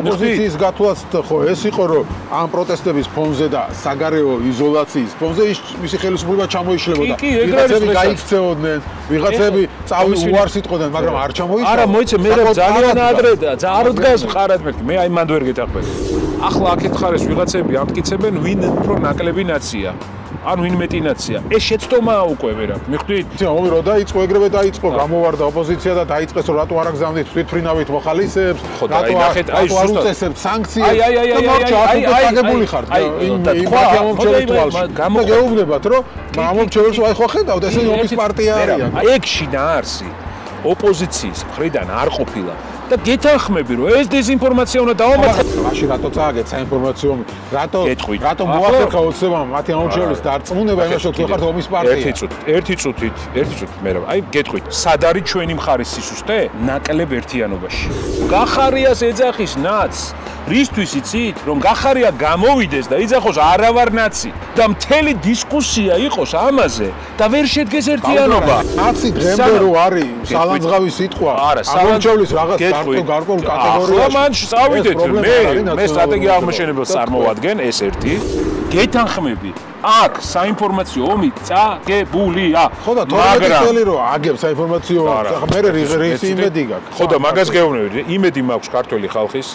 ოპოზიციის გათვლაც ხო ეს იყო რომ ამ პროტესტების ფონზე და საგარეო იზოლაციის ფონზე მისი ხელისუფლება ჩამოიშლებოდა. ვიღაცები გაიქცეოდნენ, ვიღაცები უარს იტყოდნენ, მაგრამ არ ჩამოიშალა. არა, მოიცე მე ძალიან ადრე არ დგას მყარად მე აი მანდ ვერ გეთახმები. ახლა აქეთ ხარეს ვიღაცები ამტკიცებენ ვინ უფრო ნაკლები ნაცია. ან ვინ მეტი ნაცია. ეს შეცდომაა უკვე ვერა. მიხვდით? ომი რო დაიწყო, ეგრევე დაიწყო, გამოვარდა ოპოზიცია და დაიწყეს რომ რატო არ აგზავნით თვითფრინავით მოხალისეებს, რატო არ უწესებთ სანქციებს. აი აგებული ხართ. იმათი ამომრჩევლის თვალში. გეუბნებათ რომ ამომრჩეველს აი ხო ხედავთ, ეს ომის პარტია არიან. ეგ შინაარსი ოპოზიციის მხრიდან არ ყოფილა. და გეთანხმები რომ ეს დეзინფორმაცია უნდა დავამატოთ. მაშინ რატო წააგეთ საინფორმაციო რატო მოახერხა ოცნებამ მათი ამომრჩევლის დარწმუნება იმაში რომ ხართ ომის პარტია. ერთი წუთით მე რა აი გეტყვით სად არის ჩვენი მხარის სისუსტე ნაკლებ ერთიანობაში. გახარიას ეძახის ნაც რისთვის იცით რომ გახარია გამოვიდეს და იძახოს არავარ ნაცი და მთელი დისკუსია იყოს ამაზე და ვერ შედგეს ერთიანობა. ნაცი დღემდე რო არის სალანძღავი სიტყვა ამომრჩევლის რაღაც გარკვეულ კატეგორიაში. ახლა მან წავიდეთ მე სტრატეგია აღმოჩენებას წარმოვადგენ ეს ერთი. გეთანხმები აქ საინფორმაციო ომი წაგებულია. ხო და 12 წელი რო აგებ საინფორმაციო მე რისი იმედი გაქვს. ხო და მაგას გეუბნები იმედი მაქვს ქართველი ხალხის.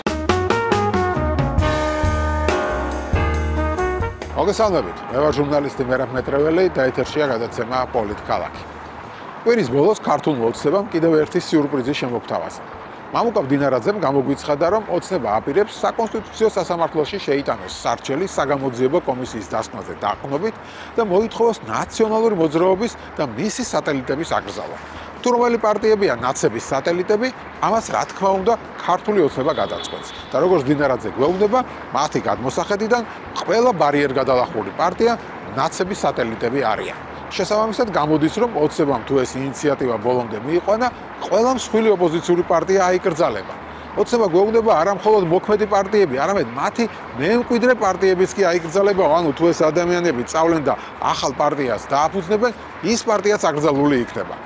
მოგესალმებით. მე ვარ ჟურნალისტი მერაბ მეტრეველი და ეთერშია გადაცემა პოლიტქალაქი. კვირის ბოლოს ქართულმა ოცნებამ კიდევ ერთი სიურპრიზი შემოგთავაზა. მამუკა ბდინარაძემ გამოგვიცხადა, რომ ოცნება აპირებს საკონსტიტუციო სასამართლოში შეიტანოს სარჩელი საგამოძიებო კომისიის დასკვნაზე დაყრდნობით და მოითხოვოს ნაციონალური მოძრაობის და მისი სატელიტების აკრძალვა. თუ რომელი პარტიებია ნაცების სატელიტები, ამას რა თქმა უნდა ქართული ოცნება გადაწყვეტს. და როგორც ბდინარაძე გვეუბნება, მათი გადმოსახედიდან ყველა ბარიერგადალახული პარტია ნაცების სატელიტები არიან. შესაბამისად გამოდის, რომ ოცნებამ თუ ეს ინიციატივა ბოლომდე მიიყვანა, ყველა მსხვილი ოპოზიციური პარტია აიკრძალება. ოცნება გვეუბნება არა მხოლოდ მოქმედი პარტიები, არამედ მათი მემკვიდრე პარტიებიც კი აიკრძალება, ანუ თუ ეს ადამიანები წავლენ და ახალ პარტიას დააფუძნებენ, ის პარტიაც აკრძალული იქნება.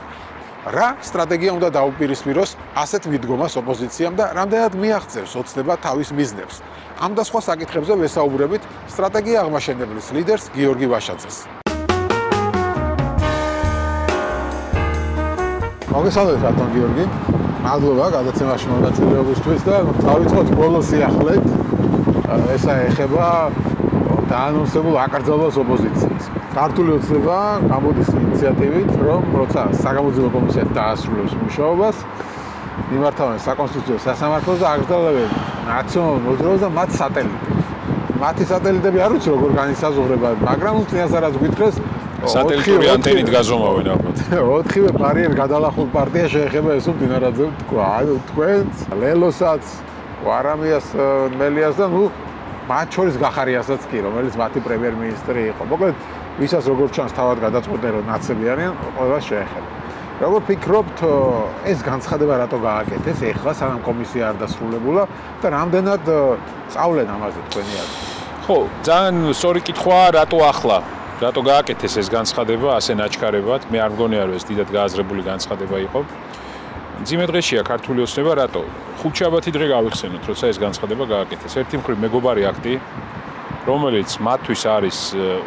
რა სტრატეგია უნდა დაუპირისპიროს ასეთ მიდგომას ოპოზიციამ და რამდენად მიაღწევს ოცნება თავის მიზნებს. ამ და სხვა საკითხებზე ვესაუბრებით სტრატეგია აღმაშენებლის ლიდერს გიორგი ვაშაძეს. მოგესალმებით ბატონ გიორგი. მადლობა გადაცემაში მონაწილეობისთვის და დავიწყოთ ბოლო სიახლეთ. ესა ეხება დაანონსებულ აკრძალვას ოპოზიციას. ქართული ოცნება გამოდის ინიციატივით, რომ როცა საგამოძიებო კომისია დაასრულებს მუშაობას, მიმართავენ საკონსტიტუციო სასამართლოს და აკრძალებენ ნაციონალურ მოძრაობას და მათ სატელიტებს. მათი სატელიტები არ ვიცი როგორ განისაზღვრება, მაგრამ წინასწარაც გითხრეს სატელიტური ანტენით გაზომავენ ალბათ. 4-ვე ბარიერ გადალახულ პარტია შეეხება ესო ბდინარაძემ თქვა, ანუ თქვენს, ლელოსაც, არამიას, მელიას და მათ შორის გახარიასაც კი, რომელიც მათი პრემიერ-მინისტრი იყო. მოკლედ, ვისაც როგორ ჩანს თავად გადაწყვეტენ რომ ნაცები არიან, ყველას შეეხება. როგორ ფიქრობთ, ეს განცხადება რატო გააკეთეს ეხლა, სანამ კომისია არ დასრულებულა და რამდენად წავლენ ამაზე თქვენი აზრით? ხო, ძალიან სწორი კითხვაა, რატო ახლა? რატო გააკეთეს ეს განცხადება ასე ნაჩქარებად? მე არ მგონია რომ ეს დიდად გააზრებული განცხადება იყო. მძიმე დღეშია ქართული ოცნება რატო? ხუთშაბათი დღე გავიხსენოთ, როცა ეს განცხადება გააკეთეს. ერთი მხრივ მეგობარი აქტი, რომელიც მათთვის არის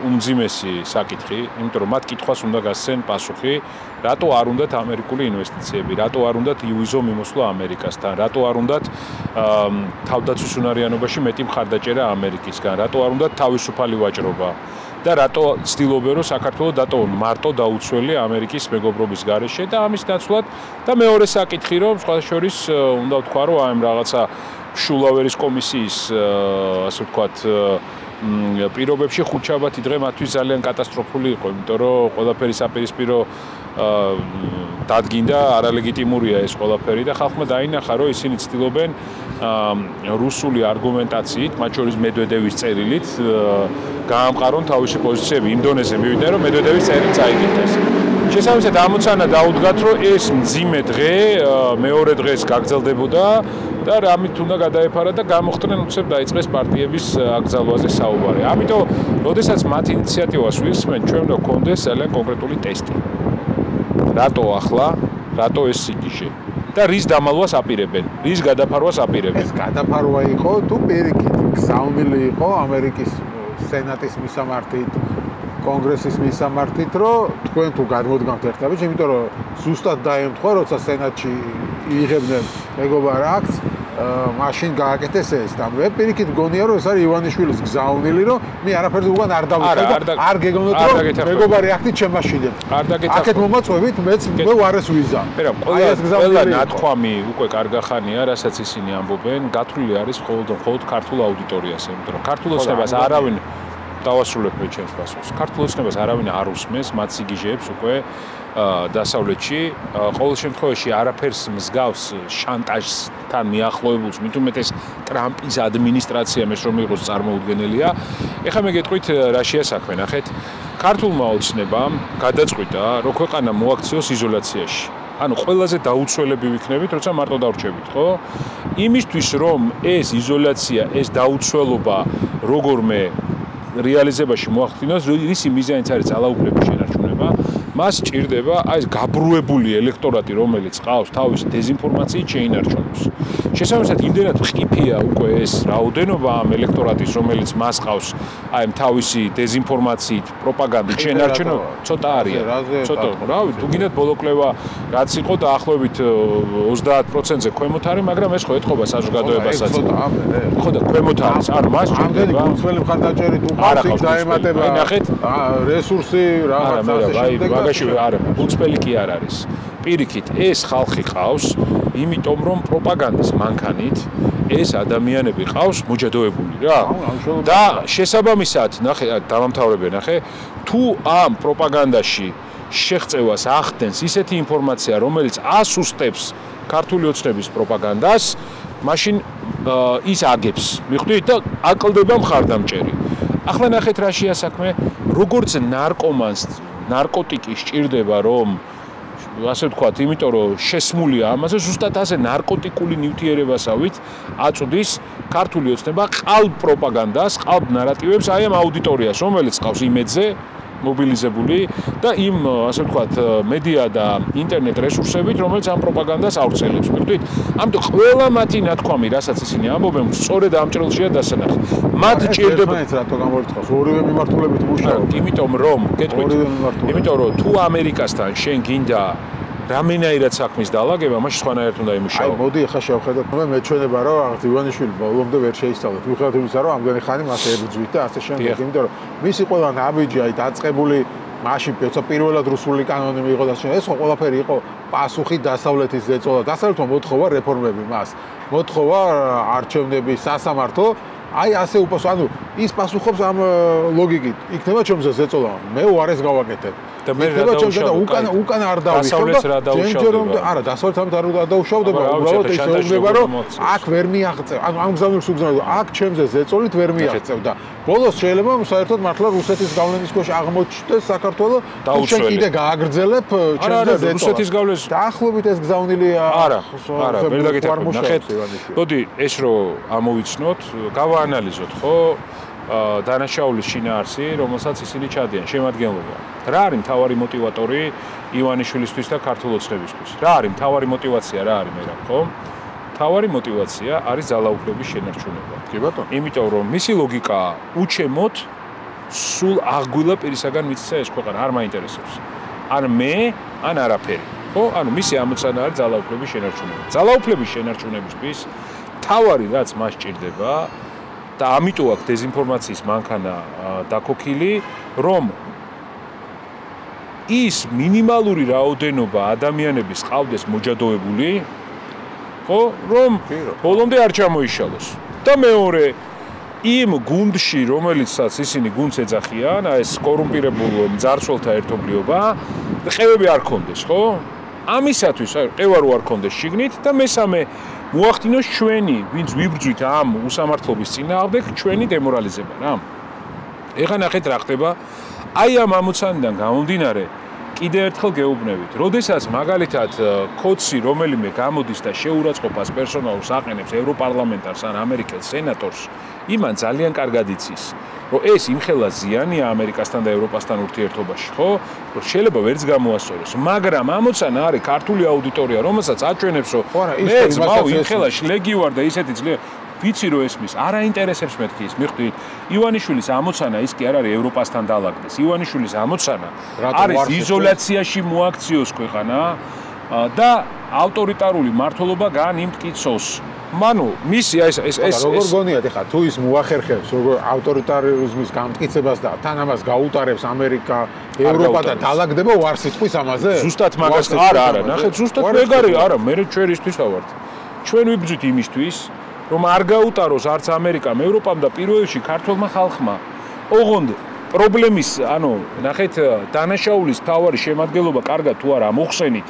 უმძიმესი საკითხი, იმიტომ რომ მათ კითხვას უნდა გასცენ პასუხი, რატო არ უნდათ ამერიკული ინვესტიციები, რატო არ უნდათ იუიზო მიმოსვლა ამერიკასთან, რატო არ უნდათ თავდაცვის უნარიანობაში მეტი მხარდაჭერა ამერიკისგან, რატო არ უნდათ თავისუფალი ვაჭრობა და რატო ცდილობენ რომ საქართველოს დატოვონ მარტო დაუცველი ამერიკის მეგობრობის გარეშე და ამის ნაცვლად და მეორე საკითხი რომ სხვა შორის უნდა ვთქვა რომ აი რაღაცა შულავერის კომისიის ასე ვთქვათ პირობებში ხუთშაბათი დღე მათთვის ძალიან კატასტროფული იყო, იმიტომ რომ ყველაფერი საპირისპირო დადგინდა, არალეგიტიმურია ეს ყველაფერი და ხალხმა დაინახა, რომ ისინი ცდილობენ რუსული არგუმენტაციით, მათ შორის მედვედევის წერილით გაამყარონ თავისი პოზიციები. იმ დონეზე მივიდნენ, რომ მედვედევის წერილი წაიკითხეს. შესაბამისად ამოცანა დაუდგათ, რომ ეს მძიმე დღე მეორე დღეს გაგრძელდებოდა და რამით უნდა გადაეფარა და გამოხდნენ უცებ დაიწყეს პარტიების აკრძალვაზე საუბარი. ამიტომ, როდესაც მათ ინიციატივას ვისმენ, ჩვენ უნდა გქონდეს ძალიან კონკრეტული ტესტი. რატო ახლა, რატო ეს სიგიჟე? და რის დამალვას აპირებენ, რის გადაფარვას აპირებენ. ეს გადაფარვა იყო თუ პირიქით გზავნილი იყო ამერიკის სენატის მისამართით, კონგრესის მისამართით, რომ თქვენ თუ გადმოდგამთ ერთადერთი, იმიტომ რომ ზუსტად დაემთხვა, როცა სენატში იღებდნენ მეგობარ აქტს, მაშინ გააკეთეს ეს და მე პირიქით გონია რომ ეს არის ივანიშვილის გზავნილი, რომ მე არაფერზე უკან არ დავიწყებ და არ გეგონოთ რომ მეგობარი აქტით შემაშიდებ. აქეთ მომაწვევით მეც მე ვარეს ვიზა. ყველა ნათქვამი უკვე კარგახანია, რასაც ისინი ამბობენ, გათვლილი არის მხოლოდ ქართულ აუდიტორიას, იმიტომ რომ ქართულ ოცნებას არავინ დავასრულებ მე ჩემს პასუხს. ქართულ ოცნებას არავინ არ უსმენს, მათ სიგიჟეებს უკვე დასავლეთში. ყოველ შემთხვევაში არაფერს მსგავს შანტაჟთან მიახლოებულს, მით უმეტეს ტრამპის ადმინისტრაციამ ეს რომ იყოს წარმოუდგენელია. ეხლა მე გეტყვით რა შეასაქმე, ნახეთ. ქართულმა ოცნებამ გადაწყვიტა, რომ ქვეყანა მოაქციოს იზოლაციაში. ანუ ყველაზე დაუცველები ვიქნებით, როცა მარტო დავრჩებით, ხო? იმისთვის რომ ეს იზოლაცია, ეს დაუცველობა როგორმე რეალიზებაში მოახდინოს, რისი მიზანიც არის ძალაუფლების შენარჩუნება, მას ჭირდება აი ეს გაბრუებული ელექტორატი, რომელიც ყავს თავისი დეზინფორმაციით შეინარჩუნოს. შესაბამისად, იმდენად ხიფია უკვე ეს რაოდენობა ამ ელექტორატის, რომელიც მას ყავს აი ამ თავისი დეზინფორმაციით, პროპაგანდით შეინარჩუნოს, ცოტა არის. ცოტა, რავი, თუ გინდათ ბოლოკლევა რაც იყო დაახლოებით 30%-ზე ქვემოთ არის, მაგრამ ეს ხო ეთყობა საზოგადოებასაც. ხო და ქვემოთ არის, ანუ მას ჭირდება გუნცველი მხარდაჭერით უყავს დაემატება. აი ნახეთ, რესურსი რაღაც ასე შემდეგ. მაგაში არა, გუნცველი კი არ არის. პირიქით, ეს ხალხი ყავს, იმიტომ რომ პროპაგანდის მანქანით ეს ადამიანები ყავს მოჯადოებული რა. და შესაბამისად, ნახე, დავამთავრებე, ნახე, თუ ამ პროპაგანდაში შეღწევას ახდენს ისეთი ინფორმაცია, რომელიც ასუსტებს ქართული ოცნების პროპაგანდას, მაშინ ის აგებს. მიხვდით და აკლდება მხარდამჭერი. ახლა ნახეთ რა შეასაქმე, როგორც ნარკომანს ნარკოტიკი სჭირდება, რომ ასე ვთქვათ, იმიტომ რომ შესმულია ამაზე, ზუსტად ასე ნარკოტიკული ნივთიერებასავით აწვდის ქართული ოცნება ყალბ პროპაგანდას, ყალბ ნარატივებს აი ამ აუდიტორიას, რომელიც ყავს იმედზე მობილიზებული და იმ ასე ვთქვათ მედია და ინტერნეტ რესურსებით, რომელიც ამ პროპაგანდას ავრცელებს. მიხვდით? ამიტომ ყველა მათი ნათქვამი, რასაც ისინი ამბობენ, სწორედ ამ ჭრილშია დასანახი. მათ ჭირდება რატო გამორიცხავს ორივე მიმართულებით მუშაობ. იმიტომ რომ, გეტყვით, იმიტომ რომ თუ ამერიკასთან შენ გინდა რამენაირად საქმის დაალაგება, მაშინ სხვანაირად უნდა იმუშაო. აი, მოდი ახლა შევხედოთ, მე მეჩვენება რომ რაღაც ივანიშვილი ბოლომდე ვერ შეისწავლეთ. მიუხედავად იმისა, რომ ამდენი ხანი მას ებრძვით და ასე შემდეგ, იმიტომ რომ მისი ყველა ნაბიჯი აი დაწყებული მაშინ პირველად რუსული კანონი მიიღო და ეს ხო ყველაფერი იყო პასუხი დასავლეთის ზეწოლა. დასავლეთმა მოთხოვა რეფორმები მას. მოთხოვა არჩევნების სასამართლო. აი ასე უპასუხო, ანუ ის პასუხობს ამ ლოგიკით. იქნება ჩემზე ზეწოლა, მე უარეს გავაკეთებ. და მე რა დაუშავო? უკან არ დავიხო და ჯერჯერობით არა, დასავლეთამდე არ დაუშავდება, უბრალოდ ის ეუბნება, რომ აქ ვერ მიაღწევ. ანუ ამ გზავნილს უგზავნა, აქ ჩემზე ზეწოლით ვერ მიაღწევ და ბოლოს შეიძლება საერთოდ მართლა რუსეთის გავლენის ქვეშ აღმოჩნდეს საქართველოს და შენ კიდე გააგრძელებ ჩემზე ზეწოლას. რუსეთის გავლენის დაახლოებით ეს გზავნილია. არა, ვერ დაგეთანხმებით. ნახეთ, მოდი ეს რო ამოვიცნოთ, გავაანალიზოთ, ხო? დანაშაულის შინაარსი, რომელსაც ისინი ჩადიან შემადგენლობა. რა არის მთავარი мотиваტორი ივანიშვილისთვის და ქართულ ოცნებისთვის? რა არის მთავარი мотиваცია, რა არის მერაბ, ხო? მთავარი мотиваცია არის ძალაუფლების შენარჩუნება. კი ბატონო. იმიტომ რომ მისი ლოგიკაა, უჩემოთ სულ აღგვილა პირისაგან მიწისა ეს ქვეყანა არ მაინტერესებს. ან მე, ან არაფერი. ხო? ანუ მისი ამოცანა არის ძალაუფლების შენარჩუნება. ძალაუფლების შენარჩუნებისთვის მთავარი რაც მას ჭირდება და ამიტომ აქ დეზინფორმაციის მანქანა დაქოქილი, რომ ის მინიმალური რაოდენობა ადამიანების ყავდეს მოჯადოებული, ხო, რომ ბოლომდე არ ჩამოიშალოს. და მეორე, იმ გუნდში, რომელიცაც ისინი გუნდს ეძახიან, ეს კორუმპირებულ მძარცველთა ერთობლიობა, ყევები არ ქონდეს, ხო? ამისათვის ყევა რო არ ქონდეს შიგნით და მესამე მოახდინოს ჩვენი, ვინც ვიბრძვით ამ უსამართლობის წინააღმდეგ, ჩვენი დემორალიზება რა. ეხლა ნახეთ რა ხდება. აი ამ ამოცანიდან გამომდინარე, კიდე ერთხელ გეუბნებით, როდესაც მაგალითად კოცი რომელიმე გამოდის და შეურაცხყოფას პერსონალურს აყენებს ევროპარლამენტარს ან ამერიკელ სენატორს, იმან ძალიან კარგად იცის, რომ ეს იმხელა ზიანია ამერიკასთან და ევროპასთან ურთიერთობაში, ხო? რომ შეიძლება ვერც გამოასწოროს, მაგრამ ამოცანა არის ქართული აუდიტორია, რომელსაც აჩვენებს, რომ მე ძმაო იმხელა შლეგი ვარ და ისეთი ძლიერი ვიცი რომ ესმის, არ აინტერესებს მეთქი ის, მიხვდით? ივანიშვილის ამოცანა ის კი არ არის ევროპასთან დაალაგდეს. ივანიშვილის ამოცანა არის იზოლაციაში მოაქციოს ქვეყანა და ავტორიტარული მმართველობა განიმტკიცოს. მანუ, მისი ეს როგორ გონიათ ეხლა თუ ის მოახერხებს როგორ ავტორიტარიზმის გამტკიცებას და თან ამას გაუტარებს ამერიკა, ევროპა და დაალაგდება ვარსიტყვის ამაზე? ზუსტად მაგას არა, ნახეთ, ზუსტად მეგარი, არა, მე ჩვენისთვის ავართ. ჩვენ ვიბრძვით იმისთვის რომ არ გაუტაროს არც ამერიკამ, ევროპამ და პირველ რიგში ქართულმა ხალხმა. ოღონდ პრობლემის, ანუ ნახეთ, დანაშაულის თავარი შემადგენლობა კარგად თუ არა მოხსენით,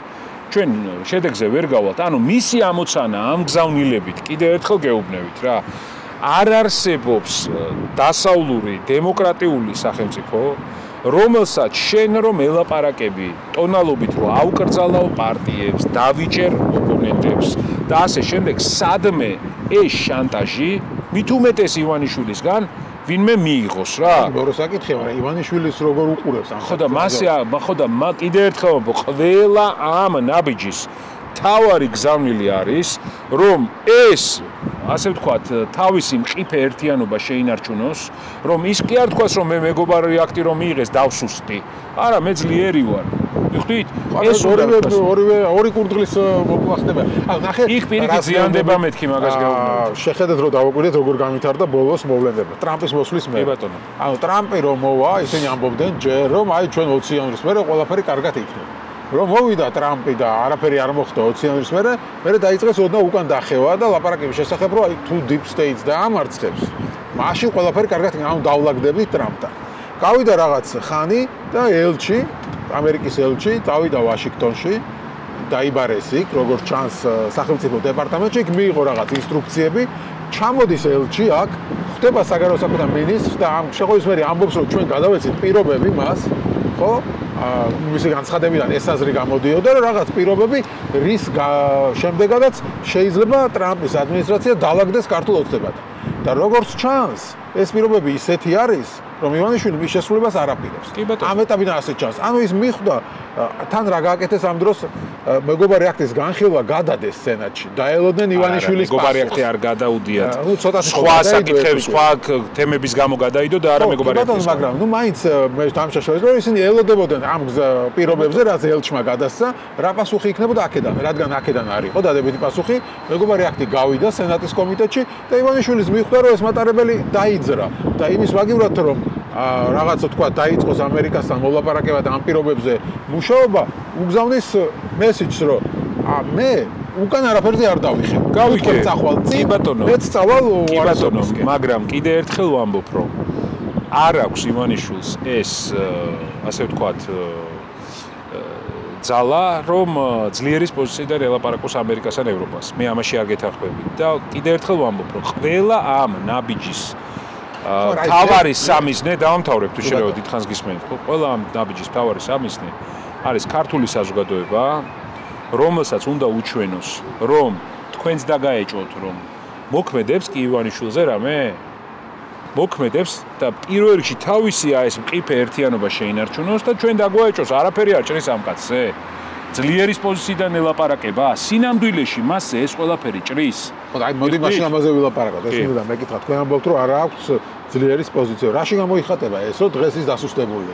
ჩვენ შედეგზე ვერ გავალთ. ანუ მისი ამოცანა ამ გზავნილებით კიდევ ერთხელ გეუბნებით რა. არ არსებობს დასავლური დემოკრატიული სახელმწიფო, რომელსაც შენ რომ ელაპარაკები ტონალობით რომ აუკრძალაო პარტიებს, დავიჭერ ოპონენტებს და ასე შემდეგ, სადმე ეს შანტაჟი მით უმეტეს ივანიშვილისგან ვინმე მიიღოს რა. როგორ საკითხია, მაგრამ ივანიშვილის როგორ უყურებს ამ ხო და მასე ხო და კიდე ერთხელ ყველა ამ ნაბიჯის თავარი გზავნილი არის, რომ ეს ასე ვთქვათ, თავისი მყიფე ერთიანობა შეინარჩუნოს, რომ ის კი არ თქვას, რომ მე მეგობარი აქტი რომ მიიღეს დავსუსტი. არა, მე ძლიერი ვარ. მიხვდით? ეს ორი კურდღლის მოკვლა ხდება. ანუ ნახეთ, იქ პირიქით ზიანდება მეთქი მაგას გეუბნებით. შეხედეთ რომ დავაკვირდეთ როგორ გამithარდა ბოლოს მოვლენდება. ტრამპის მოსვლის მერე. კი ბატონო. ანუ ტრამპი რომ მოვა, ისინი ამბობდნენ ჯერ რომ აი ჩვენ 20 იანვრის მერე ყველაფერი კარგად იქნება. რომ მოვიდა ტრამპი და არაფერი არ მოხდა 20 იანვრის მერე დაიწყეს ოდნავ უკან დახევა და ლაპარაკების შესახებ რომ აი თუ deep state და ამარცხებს, მაშინ ყველაფერი კარგად იქნება, ანუ დავლაგდებით ტრამპთან. გავიდა რაღაც ხანი და ელჩი, ამერიკის ელჩი, წავიდა ვაშინგტონში, დაიბარეს იქ, როგორც ჩანს სახელმწიფო დეპარტამენტში, იქ მიიღო რაღაც ინსტრუქციები, ჩამოდის ელჩი აქ, ხდება საგარეო საქმეთა მინისტრს და ამ შეყოლის მერე ამბობს, რომ ჩვენ გადავეცით პირობები მას, ხო? მისი განცხადებიდან ეს აზრი გამოდიოდა, რომ რაღაც პირობები რის შემდეგაც შეიძლება ტრამპის ადმინისტრაცია დაალაგდეს ქართულ ოცნებად. და როგორც ჩანს, ეს პირობები ისეთი არის, რომ ივანიშვილი მის შესრულებას არ აპირებს. ამ ეტაპიდან ასე ჩანს. ანუ ის მიხვდა თან რა გააკეთეს ამ დროს მეგობარი აქტის განხილვა გადადეს სენატში. დაელოდნენ ივანიშვილის მეგობარი აქტი არ გადაუდიათ. ნუ ცოტა სხვა საკითხებს, სხვა თემების გამო გადაიდო და არა მეგობარი აქტის. მაგრამ ნუ მაინც მე თამაშაშოეს რომ ისინი ელოდებოდნენ ამ პირობებზე, რაც ელჩმა გადასცა, რა პასუხი იქნებოდა აქედან, რადგან აქედან არისო დადებითი პასუხი, მეგობარი აქტი გავიდა სენატის კომიტეტში და ივანიშვილის მიხვდა რომ ეს მატარებელი დაიძრა და იმის ვაგივრად რომ რაღაცა თქვა დაიწყოს ამერიკასთან მოლაპარაკება და ამ პირობებზე მუშაობა, უგზავნის მესიჯს რომ მე უკან არაფერზე არ დავიხებ. გავიგე. კი ბატონო. მეც წავალ ვარსკვლავსკენ. მაგრამ კიდე ერთხელ ვამბობ რომ არ აქვს ივანიშვილს ეს ასე ვთქვათ ძალა რომ ძლიერის პოზიციიდან ელაპარაკოს ამერიკასთან ევროპას. მე ამაში არ გეთანხმები და კიდე ერთხელ ვამბობ რომ ყველა ამ ნაბიჯის თავარი სამიზნე დავამთავრებ თუ შეიძლება დიდხანს გისმენთ ხო? ყველა ამ ნაბიჯის თავარი სამიზნე არის ქართული საზოგადოება, რომელსაც უნდა უჩვენოს, რომ თქვენც დაგაეჭოთ, რომ მოქმედებს კი ივანიშვილზე რამე? მოქმედებს და პირველ რიგში თავისი ეს მყიფე ერთიანობა შეინარჩუნოს და ჩვენ დაგვაეჭოს, არაფერი არ ჭრის ამ კაცზე. ძლიერის პოზიციიდან ელაპარაკება, სინამდვილეში მასზე ეს ყველაფერი ჭრის. ხო, აი მოდი მაშინ ამაზე ვილაპარაკოთ. ეს მინდა მეკითხა, თქვენ ამბობთ, რომ არ აქვს ძლიერის პოზიცია. რაში გამოიხატება ეს, რომ დღეს ის დასუსტებული?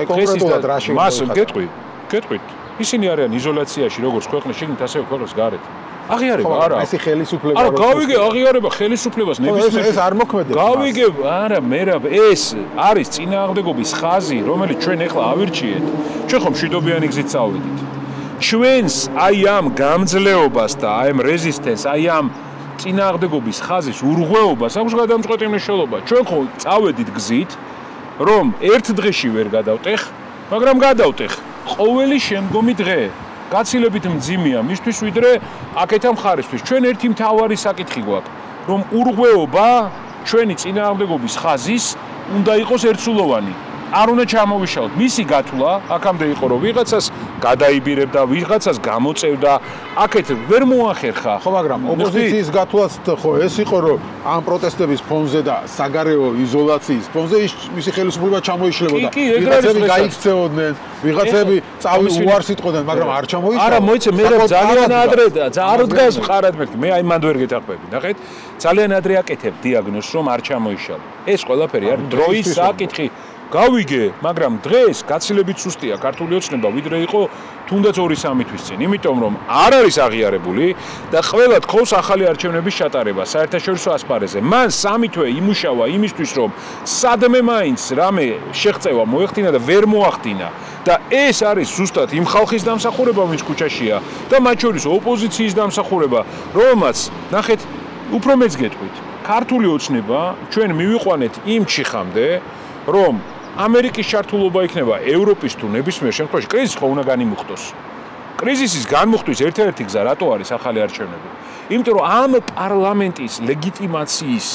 აი კონკრეტულად რაში გამოიხატება? მას გეტყვით. ისინი არიან იზოლაციაში, როგორც ქვეყნის შიგნით, ასევე ქვეყნის გარეთ. აღიარება არა. ეს ხელისუფლება არა, გავიგე, აღიარება ხელისუფლებას ნებისმიერ. ეს არ მოქმედებს. გავიგე, არა, ეს არის წინააღმდეგობის ხაზი, რომელიც ჩვენ ახლა ავირჩიეთ. ჩვენ ხომ მშვიდობიანი გზით წავედით. ჩვენს აი ამ გამძლეობას და აი ამ რეზისტენს, აი ამ წინააღმდეგობის ხაზის ურღვეობას აქვს გადამწყვეტი მნიშვნელობა. ჩვენ ხო წავედით გზით, რომ ერთ დღეში ვერ გადავტეხ, მაგრამ გადავტეხ ყოველი შემდგომი დღე. გაცილებით მძიმეა მისთვის ვიდრე აქეთა მხარისთვის. ჩვენ ერთი მთავარი საკითხი გვაქვს, რომ ურღვეობა ჩვენი წინააღმდეგობის ხაზის უნდა იყოს ერთსულოვანი. არ უნდა ჩამოვიშალოთ. მისი გათვლა აქამდე იყო რომ ვიღაცას გადაიბირებდა, ვიღაცას გამოწევდა, აქეთ ვერ მოახერხა. ხო, მაგრამ ოპოზიციის გათვლაც ხო ეს იყო რომ ამ პროტესტების ფონზე და საგარეო იზოლაციის ფონზე მისი ხელისუფლება ჩამოიშლებოდა. ვიღაცები გაიქცეოდნენ, ვიღაცები წავის უარს იტყოდნენ, მაგრამ არ ჩამოიშალა. არა, მოიცე, მე ძალიან ადრე და არ დგას მყარად მეთქი. მე აი მანდ ვერ გეთახმები. ნახეთ, ძალიან ადრე აკეთებ დიაგნოზს რომ არ ჩამოიშალა. ეს ყველაფერი არის დროის საკითხი. გავიგე, მაგრამ დღეს გაცილებით სუსტია ქართული ოცნება, ვიდრე იყო თუნდაც 2-3 თვის წინ. იმიტომ რომ არ არის აღიარებული და ყველა თხოვს ახალი არჩევნების ჩატარება საერთაშორისო ასპარეზზე. მან 3 თვე იმუშავა იმისთვის, რომ სადმე მაინც რამე შეღწევა მოეხდინა და ვერ მოახდინა. და ეს არის ზუსტად იმ ხალხის დამსახურება, ვინც ქუჩაშია და მათ შორის ოპოზიციის დამსახურება, რომელმაც ნახეთ, უფრო მეც გეტყვით. ქართული ოცნება ჩვენ მივიყვანეთ იმ ჩიხამდე, რომ ამერიკის ჩართულობა იქნება ევროპის თუ ნებისმიერ შემთხვევაში კრიზისი ხო უნდა განიმუხტოს. კრიზისის განმუხტვის ერთ-ერთი გზა რატო არის ახალი არჩევნები? იმიტომ რომ ამ პარლამენტის ლეგიტიმაციის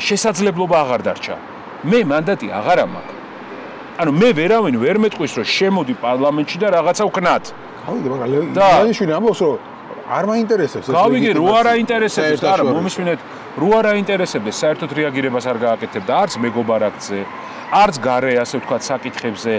შესაძლებლობა აღარ დარჩა. მე მანდატი აღარ მაქვს. ანუ მე ვერავინ ვერ მეტყვის რომ შემოდი პარლამენტში და რაღაცა ვქნათ. გავიგე, მაგრამ ლეონიშვილი ამბობს რომ არ მაინტერესებს ეს. გავიგე, რო არ აინტერესებს, არა, მომისმინეთ, რო არ აინტერესებს, საერთოდ რეაგირებას არ გააკეთებდა არც მეგობარ აქტზე, არც გარე, ასე ვთქვათ, საკითხებზე,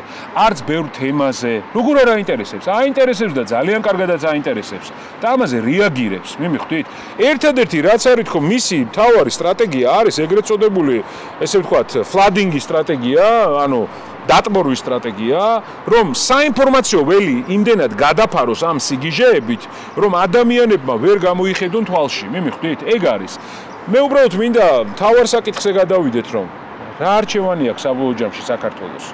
არც ბევრ თემაზე. როგორ არ აინტერესებს? აინტერესებს და ძალიან კარგადაც აინტერესებს. და ამაზე რეაგირებს, მიმიხვდით? ერთადერთი რაც არის თქო, მისი მთავარი სტრატეგია არის ეგრეთ წოდებული, ესე ვთქვათ, ფლადინგის სტრატეგია, ანუ დატბორვის სტრატეგია, რომ საინფორმაციო ველი იმდენად გადაფაროს ამ სიგიჟეებით, რომ ადამიანებმა ვერ გამოიხედონ თვალში, მიმიხვდით? ეგ არის. მე უბრალოდ მინდა მთავარ საკითხზე გადავიდეთ, რომ რა არჩევანი აქვს საბოლოო ჯამში საქართველოს.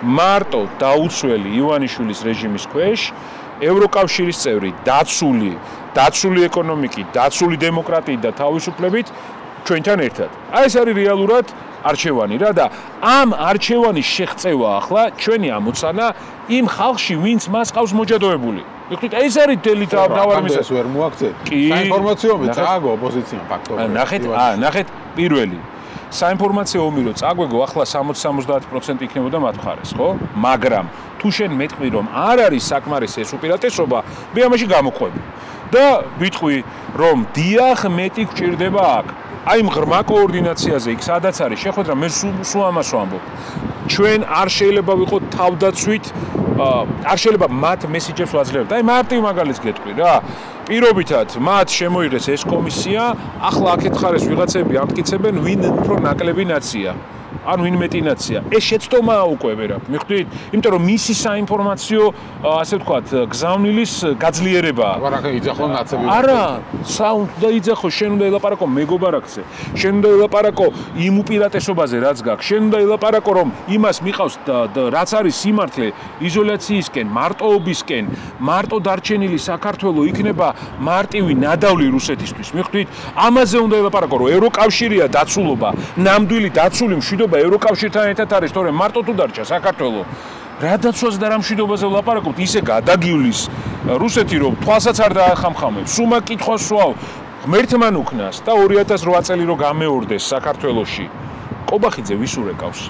მარტო დაუცველი ივანიშვილის რეჟიმის ქვეშ ევროკავშირის წევრი, დაცული ეკონომიკით, დაცული დემოკრატიით და თავისუფლებით ჩვენთან ერთად. აი ეს არის რეალურად არჩევანი რა და ამ არჩევანის შეღწევა ახლა ჩვენი ამოცანა იმ ხალხში, ვინც მას ყავს მოჯადოებული. ვიხდით, ეს არის თელი თავარი მიზეზი. ეს ვერ მოაქცეთ. საინფორმაციო წააგო ოპოზიციამ ფაქტობრივად. ნახეთ, პირველი საინფორმაციო ომი რო წაგვეგო, ახლა 60-70% იქნებოდა მათ მხარეს, ხო? მაგრამ თუ შენ მეტყვი რომ არ არის საკმარისი ეს უპირატესობა, მე ამაში გამოყვები. და ვიტყვი რომ დიახ, მეტი გვჭირდება აქ. აი იმ ღრმა კოორდინაციაზე იქ სადაც არის შეხვედრა, მე სულ ამას ვამბობ. ჩვენ არ შეიძლება ვიყოთ თავდაცვით, არ შეიძლება მათ მესიჯებს ვაძლევთ. აი მარტივ მაგალითს გეტყვი რა. პირობითად მათ შემოიღეს ეს კომისია, ახლა აქეთ ხარეს ვიღაცები ამტკიცებენ, ვინ უფრო ნაკლები ნაცია. ან ვინ მეტი ნაცია. ეს შეცდომაა უკვე ვერა. მიხვდით? იმიტომ რომ მისი საინფორმაციო, ასე ვთქვათ, გზავნილის გაძლიერებაა. მაგრამ ახლა იძახო ნაცები. არა, და იძახო, შენ უნდა ელაპარაკო მეგობარ აქტზე. შენ უნდა ელაპარაკო იმ უპირატესობაზე, რაც გაქვს. შენ უნდა ელაპარაკო, რომ იმას მიყავს რაც არის სიმართლე, იზოლაციისკენ, მარტოობისკენ, მარტო დარჩენილი საქართველო იქნება მარტივი ნადავლი რუსეთისთვის. მიხვდით? ამაზე უნდა ელაპარაკო, რომ ევროკავშირია დაცულობა, ნამდვილი დაცული მშვიდობა ევროკავშირთან ერთად არის, თორემ მარტო თუ დარჩა საქართველო. რა დაცვას და რა მშვიდობაზე ვლაპარაკობთ, ისე გადაგივლის რუსეთი, რომ თვალსაც არ დაახამხამებს. სუმა კითხვას სვავ, ღმერთმა უკნას და 2008 წელი რო გამეორდეს საქართველოში. კობახიძე ვის ურეკავს?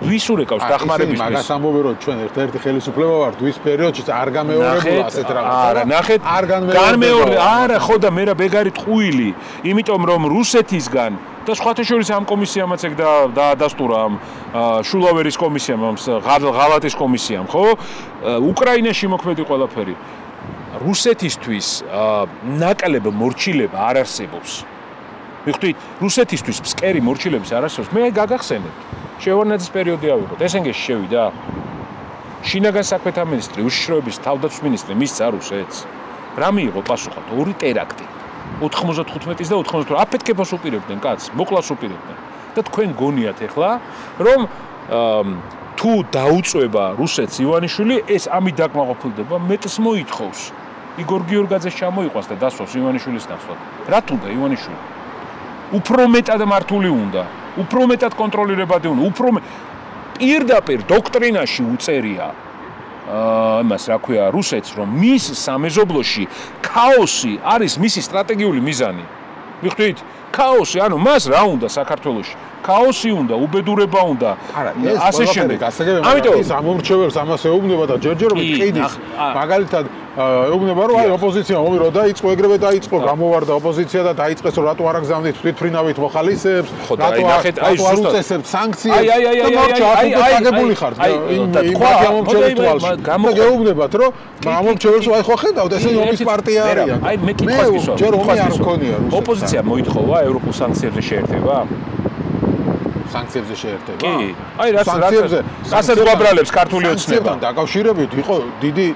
ვის ურეკავს დახმარებისთვის? მაგას ამბობენ, რომ ჩვენ ერთ-ერთი ხელისუფლება ვართ, ვის პერიოდშიც არ გამეორებულა ასეთ რაღაცა. არა, ნახეთ, განმეორდა. არა, ხო და მე რა ბეგარი ტყუილი, იმიტომ რომ რუსეთისგან და სხვათა შორის ამ კომისიამაც ეგ დაადასტურა ამ შულავერის კომისიამ, ამ ღალატის კომისიამ, ხო? უკრაინაში მოქმედი ყველაფერი. რუსეთისთვის ნაკლებ მორჩილება არ არსებობს. მიხვდით, რუსეთისთვის ფსკერი მორჩილების არ არსებობს. მე გაგახსენებთ. შევარნაძის პერიოდი ავიღოთ. ესენგეში შევიდა. შინაგან საქმეთა მინისტრი, უშიშროების თავდაცვის მინისტრი მისცა რუსეთს. რა მიიღო პასუხად? 2 ტერაქტი. 95-ის და 98-ის აფეთქებას უპირებდნენ კაცს, მოკლას უპირებდნენ. და თქვენ გონიათ ახლა, რომ თუ დაუწვება რუსეთს ივანიშვილი, ეს ამით დაკმაყოფილდება, მეტს მოითხოვს. იგორ გიორგაძეს ჩამოიყვანს და დასვავს ივანიშვილის ნაცვლად. რა თუნდა ივანიშვილი? უფრო მეტად მართული უნდა, უფრო მეტად კონტროლირებადი უნდა, უფრო პირდაპირ დოქტრინაში უწერია იმას რა ქვია რუსეთს, რომ მის სამეზობლოში ქაოსი არის მისი სტრატეგიული მიზანი. მიხვდით? ქაოსი, ანუ მას რა უნდა საქართველოში? ქაოსი უნდა, უბედურება უნდა. ასე შემდეგ. ამიტომ ის ამომრჩეველს ამას ეუბნება და ჯერჯერობით ყიდის. მაგალითად ეუბნება რომ აი ოპოზიცია ომი რო დაიწყო, ეგრევე დაიწყო, გამოვარდა ოპოზიცია და დაიწყეს რომ რატო არ აგზავნით თვითმფრინავით მოხალისეებს, რატო არ უწესებთ სანქციებს. აგებული ხართ იმ ამომრჩევლის თვალში. და გეუბნებათ რომ ამომრჩეველს აი ხო ხედავთ ესენი ომის პარტია არიან. აი მე კითხვას გისვა. ჯერ ომი არ მქონია რუსეთს. ოპოზიცია მოითხოვა ევროპულ სანქციებზე შეერთება? სანქციებზე შეერთება? კი. აი რასაც გვაბრალებს ქართული ოცნება. სანქციებთან დაკავშირებით იყო დიდი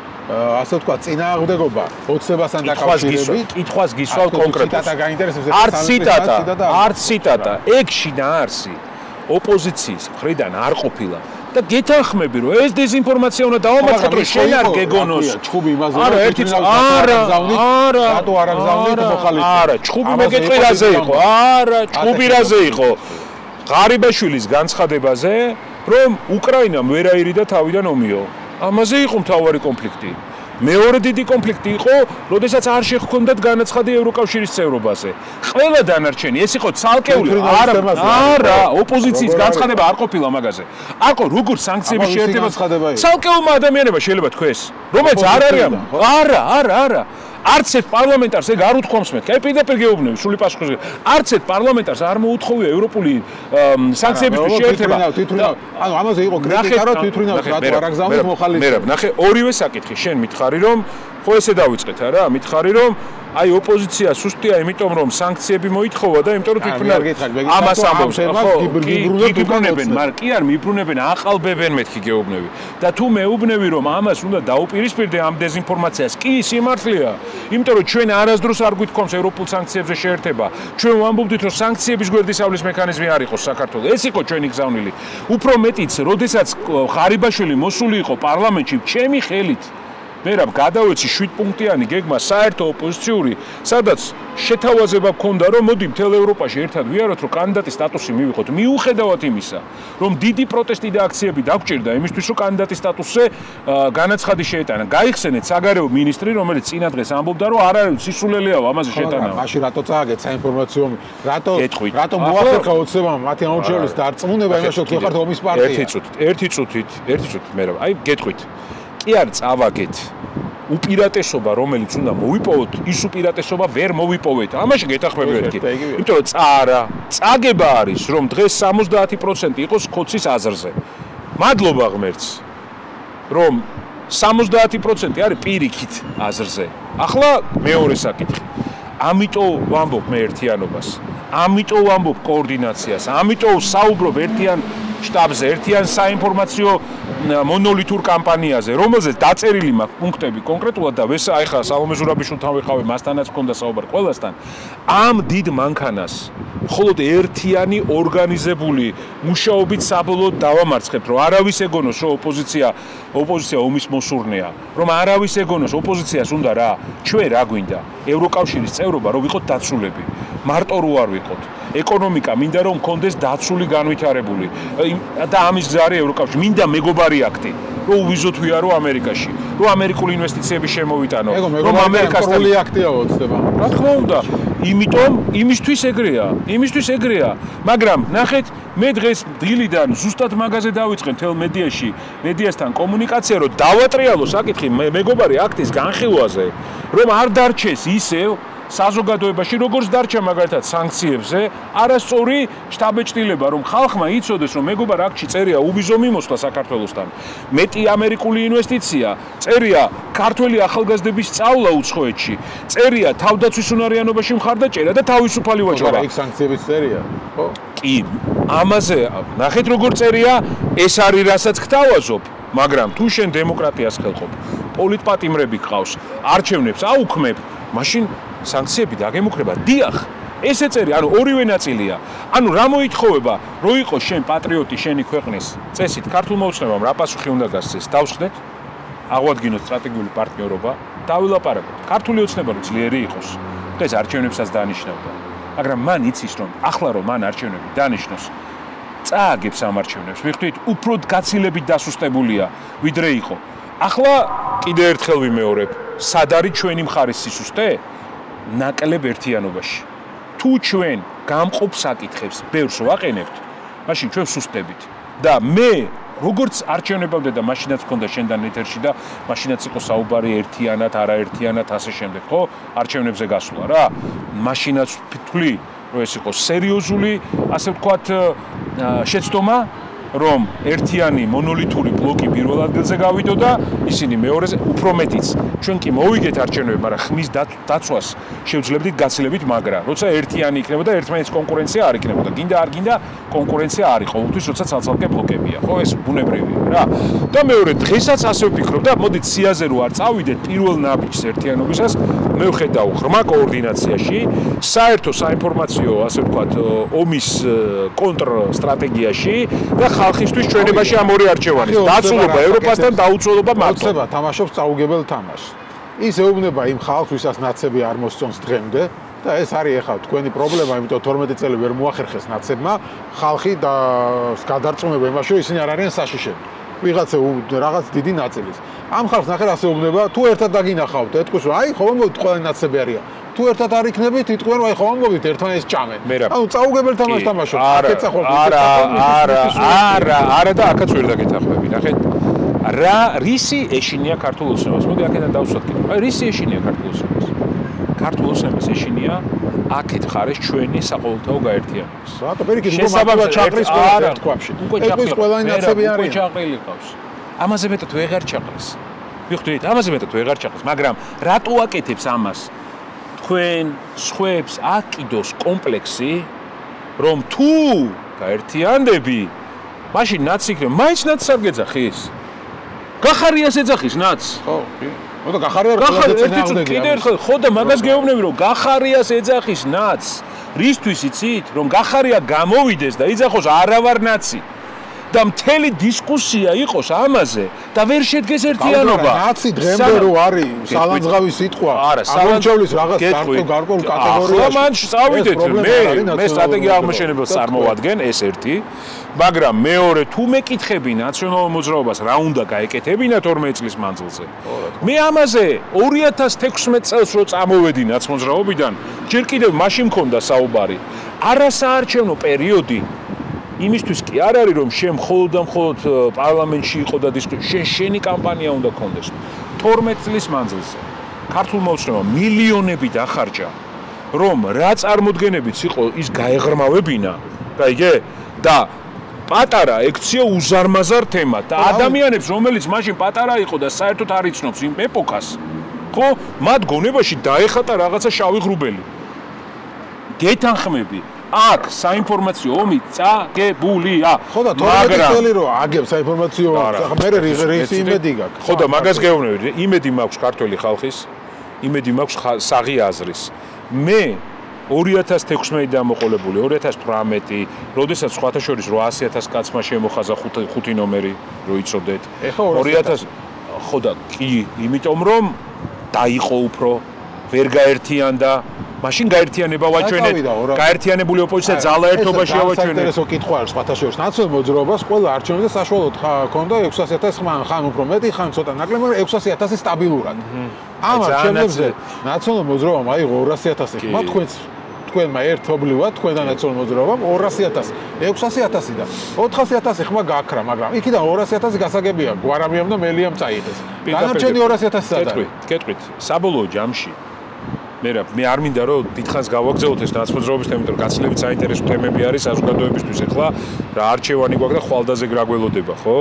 ასე ვთქვათ წინააღმდეგობა ოცნებასთან დაკავშირებით. კითხვას გისვავ კონკრეტულად. არც ციტატა. ეგ შინაარსი ოპოზიციის მხრიდან არ ყოფილა. და გეთანხმები რომ ეს დეზინფორმაცია უნდა დავამარცხოთ რომ შენ არ გეგონოს ჩხუბი იმაზე არა ერთი არა რატო არ აგზავნით მოხალისე არა ჩხუბი მოგეწყვი რაზე იყო არა ჩხუბი რაზე იყო ღარიბაშვილის განცხადებაზე რომ უკრაინამ ვერ აირიდა თავიდან ომიო ამაზე იყო მთავარი კონფლიქტი მეორე დიდი კონფლიქტი იყო როდესაც არ შეჰქონდათ განაცხადი ევროკავშირის წევრობაზე ყველა დანარჩენი ეს იყო ცალკეული არა ოპოზიციის განცხადება არ ყოფილა მაგაზე აკო როგორ სანქციების შეერთება ცალკეულმა ადამიანებმა შეიძლება თქვეს რომელიც არ არის არა არც ერთ პარლამენტარს ეგ არ უთხოვს მე კეპი და პერგეუბნები სული პასუხზე არც ერთ პარლამენტარს არ მოუთხოვია ევროპული სანქციების შეერთება ანუ ამაზე იყო კრიტიკა რომ თვითმფრინავს რატო არ აგზავნეს მოხალისე მე ნახე ორივე საკითხი შენ მითხარი რომ ხო ესე დავიწყეთ არა მითხარი რომ აი ოპოზიცია სუსტია იმიტომ რომ სანქციები მოითხოვა და იმიტომ რომ თვითმფრინავს ამას ამბობს ხო გიბრუნებენ მაგრამ კი არ მიბრუნებენ აყალბებენ მეთქი გეუბნები და თუ მეუბნები რომ ამას უნდა დაუპირისპირდე ამ დეზინფორმაციას კი სიმართლეა იმიტომ რომ ჩვენ არასდროს არ გვითხოვს ევროპულ სანქციებზე შეერთება ჩვენ ვამბობდით რომ სანქციების გვერდისავლის მექანიზმი არ იყოს საქართველოს ეს იყო ჩვენი გზავნილი უფრო მეტიც როდესაც ღარიბაშვილი მოსული იყო პარლამენტში ჩემი ხელით მერაბ გადავეცი 7 პუნქტიანი გეგმა საერთო ოპოზიციური, სადაც შეთავაზება გქონდა, რომ მოდი მთელ ევროპაში ერთად ვიაროთ, რომ კანდიდატის სტატუსი მივიღოთ. მიუხედავად იმისა, რომ დიდი პროტესტი და აქციები დაგვჭირდა იმისთვის, რომ კანდიდატის სტატუსზე განაცხადი შეეტანა. გაიხსენეთ საგარეო მინისტრი, რომელიც წინა დღეს ამბობდა, რომ არ არის სისულელეაო ამაზე შეტანა. მაშინ რატო წააგეთ საინფორმაციო რატო მოახერხა ოცნებამ მათი ამორჩევლის დარწმუნება იმაში, რომ ხართ ომის პარტია. ერთი წუთით, მერაბ, აი გეტყვით. კი არ წავაგეთ უპირატესობა რომელიც უნდა მოვიპოვოთ ის უპირატესობა ვერ მოვიპოვეთ ამაში გეთახმები ერთი იმიტომ რომ წაგება არის რომ დღეს 70% იყოს ხოცის აზრზე მადლობა ღმერთს რომ 70% არის პირიქით აზრზე ახლა მეორე საკითხი ამიტომ ვამბობ მე ერთიანობას ამიტომ ვამბობ კოორდინაციას ამიტომ საუბრობ ერთიან შტაბზე ერთიან საინფორმაციო მონოლითურ კამპანიაზე, რომელზეც დაწერილი მაქვს პუნქტები კონკრეტულად და აი ხა სალომე ზურაბიშვილთან ვიყავი, მასთანაც მქონდა საუბარი ყველასთან. ამ დიდ მანქანას მხოლოდ ერთიანი ორგანიზებული მუშაობით საბოლოოდ დავამარცხებთ, რომ არავის ეგონოს, რომ ოპოზიცია ომის მოსურნეა, რომ არავის ეგონოს ოპოზიციას უნდა რა, ჩვენ რა გვინდა? ევროკავშირის წევრობა რომ ვიყოთ დაცულები. მარტო რო არ ვიყოთ. ეკონომიკა მინდა რომ მქონდეს დაცული განვითარებული და ამის გზა არის ევროკავშირი მინდა მეგობარი აქტი რომ უვიზოთ ვიარო ამერიკაში რომ ამერიკული ინვესტიციები შემოვიტანო რომ ამერიკასთან აქტია ოცნება რა თქმა უნდა იმიტომ იმისთვის ეგრეა მაგრამ ნახეთ მე დღეს დილიდან ზუსტად მაგაზე დავიწყე მთელ მედიასთან კომუნიკაცია რომ დავატრიალო საკითხი მეგობარი აქტის განხილვაზე რომ არ დარჩეს ისევ საზოგადოებაში როგორც დარჩა მაგალითად სანქციებზე არასწორი შტაბეჭდილება რომ ხალხმა იცოდეს რომ მეგობარ აქტში წერია უბიზო მიმოსვლა საქართველოსთან მეტი ამერიკული ინვესტიცია წერია ქართველი ახალგაზრდების სწავლა უცხოეთში წერია თავდაცვის უნარიანობაში მხარდაჭერა და თავისუფალი ვაჭრობა იქ სანქციების წერია ხო კი ამაზე ნახეთ როგორ წერია ეს არის რასაც გთავაზობ მაგრამ თუ შენ დემოკრატიას ხელყოფ პოლიტპატიმრები გყავს არჩევნებს აუქმებ მაშინ სანქციები დაგემუქრება დიახ ესე წერი ანუ ორივე ნაწილია ანუ რა მოითხოვება რო იყო შენ პატრიოტი შენი ქვეყნის წესით ქართულმა ოცნებამ რა პასუხი უნდა გასცეს დავსხდეთ აღვადგინოთ სტრატეგიული პარტნიორობა დავილაპარაკოთ ქართული ოცნება რო ძლიერი იყოს დღეს არჩევნებსაც დანიშნავდა მაგრამ მან იცის რომ ახლა რომ მან არჩევნები დანიშნოს წააგებს ამ არჩევნებს ვიხდით უფრო გაცილებით დასუსტებულია ვიდრე იყო ახლა კიდე ერთხელ ვიმეორებ სად არის ჩვენი მხარის სისუსტე ნაკლებ ერთიანობაში. თუ ჩვენ გამყოფ საკითხებს ბევრს ვაყენებთ, მაშინ ჩვენ ვსუსტებით. და მე როგორც არჩევნებამდე და მაშინაც მქონდა შენთან ეთერში და მაშინაც იყო საუბარი ერთიანად, არაერთიანად, ასე შემდეგ, ხო? არჩევნებზე გასვლა რა. მაშინაც ვთვლი, რომ ეს იყო სერიოზული, ასე ვთქვათ, შეცდომა, რომ ერთიანი მონოლითური ბლოკი პირველ ადგილზე გავიდოდა, ისინი მეორეზე, უფრო მეტიც. ჩვენ კი მოვიგეთ არჩევნები, მაგრამ ხმის დაცვას შევძლებდით გაცილებით მაგრა. როცა ერთიანი იქნებოდა, ერთმანეთის კონკურენცია არ იქნებოდა. გინდა არ გინდა, კონკურენცია არის ყოველთვის, როცა ცალ-ცალკე ბლოკებია, ხო? ეს ბუნებრივია რა. და მეორე დღესაც ასე ვფიქრობ და მოდით სიაზე რო არ წავიდეთ პირველ ნაბიჯს ერთიანობისას, მე ვხედავ ღრმა კოორდინაციაში, საერთო საინფორმაციო, ასე ვთქვათ, ომის კონტრ სტრატეგიაში და ხალხისთვის ჩვენებაში ამ ორი არჩევანის დაცულობა ევროპასთან დაუცველობა მარტო. უცება თამაშობს წაუგებელ თამაშს. ის ეუბნება იმ ხალხს, ვისაც ნაცები არ მოსწონს დღემდე და ეს არის ახლა თქვენი პრობლემა, იმიტომ 12 წელი ვერ მოახერხეს ნაცებმა, ხალხი და გადარწმუნება იმაში, რომ ისინი არ არიან საშიშები. ვიღაცა რაღაც დიდი ნაწილის. ამ ხალხს ნახე რა ეუბნება, თუ ერთად დაგინახავთ, ეთქვის რომ აი ხომ მოგთ ყველა ნაცები არიან. თუ ერთად არ იქნებით, იტყვიან რომ აი ხომ მოგით ერთმანეთს ჭამენ. ანუ წაუგებელ თამაშს თამაშობ. აკეცა ხო. არა და აქაც ვერ დაგეთახმები. ნახეთ. რა რისი ეშინია ქართულ ოცნებას? მოდი აქედან დავსვათ კიდევ. აი რისი ეშინია ქართულ ოცნებას? ქართულ ოცნებას ეშინია აქეთ ხარეს ჩვენი საყოველთაო გაერთიანებას. რატო პირიქით მოგმართება ჩაყრის ყველა თქვაში. ეს ყველა ნაცები არიან. ჩაყრილი ყავს. ამაზე მეტად ვეღარ ჩაყრის. ვიხდით, ამაზე მეტად ვეღარ ჩაყრის, მაგრამ რატო აკეთებს ამას? თქვენ სხვებს აკიდოს კომპლექსი, რომ თუ გაერთიანდები, მაშინ ნაც იქნება, მაინც ნაც არ გეძახის. გახარიას ეძახის ნაც. ხო, კი. მოდა გახარია კიდე ერთხელ ხო და მაგას გეუბნები რომ გახარიას ეძახის ნაც. რისთვის იცით? რომ გახარია გამოვიდეს და იძახოს არავარ ნაცი. და მთელი დისკუსია იყოს ამაზე და ვერ შედგეს ერთიანობა. ნაცი დღემდე რო არის სალანძღავი სიტყვა. სალანძღავის რაღაც გარკვეულ კატეგორიაში. ახლა მან წავიდეთ მე სტრატეგია აღმოჩენებას წარმოვადგენ ეს ერთი. მაგრამ მეორე თუ მეკითხები ნაციონალურ მოძრაობას რა უნდა გაეკეთებინა 12 წლის მანძილზე. მე ამაზე 2016 წელს რო წამოვედი ნაცმოძრაობიდან, ჯერ კიდევ მაშინ მქონდა საუბარი. არასაარჩევნო პერიოდი იმისთვის კი არ არის რომ შენ მხოლოდ და მხოლოდ პარლამენტში იყო და დისკუსია, შენი კამპანია უნდა გქონდეს. 12 წლის მანძილზე ქართულ მოძრაობამ მილიონები დახარჯა, რომ რა წარმოდგენებიც იყო ის გაეღრმავებინა, გაიგე? და პატარა ექცია უზარმაზარ თემად და ადამიანებს, რომელიც მაშინ პატარა იყო და საერთოდ არ იცნობს იმ ეპოქას, ხო? მათ გონებაში დაეხატა რაღაცა შავი ღრუბელი. გეთანხმები აქ საინფორმაციო ომი წაგებულია. ხო და 12 წელი რო აგებ საინფორმაციო, მე რისი იმედი გაქვს. ხო და მაგას გეუბნები, იმედი მაქვს ქართველი ხალხის, იმედი მაქვს საღი აზრის. მე 2016-დან მოყოლებული 2018, როდესაც სხვათა შორის 800,000 კაცმა შემოხაზა 5 ნომერი, რო იცოდეთ. 2000 ხო და კი, იმიტომ რომ დაიყო უფრო, ვერ გაერთიანდა. მაშინ გაერთიანება ვაჩვენეთ. გაერთიანებული ოპოზიცია ძალა ერთობაში ავაჩვენეთ. საინტერესო კითხვა არის სხვათა შორის. ნაციონალურ მოძრაობას ყველა არჩევნებზე საშუალოდ ხონდა 600,000 ხან უფრო მეტი, ხან ცოტა ნაკლები, მაგრამ 600,000 სტაბილურად. ამ არჩევნებზე ნაციონალურ მოძრაობამ აიღო 200,000 ხმა, თქვენმა ერთობლივად, თქვენ და ნაციონალურ მოძრაობამ 200,000, 600,000 და 400,000 ხმა გააქრა, მაგრამ იქიდან 200,000 გასაგებია, გვარამიამ და მელიამ წაიღეს. დანარჩენი 200,000 სადაა. კეთყვით, საბოლოო ჯამში მე არ მინდა რომ დიდხანს გავაგზავნოთ ეს ნაცმოძრაობის თემა, იმიტომ რომ გაცილებით საინტერესო თემები არის საზოგადოებისთვის ახლა რა არჩევანი გვაქვს და ხვალდაზე გრაგველოდება, ხო?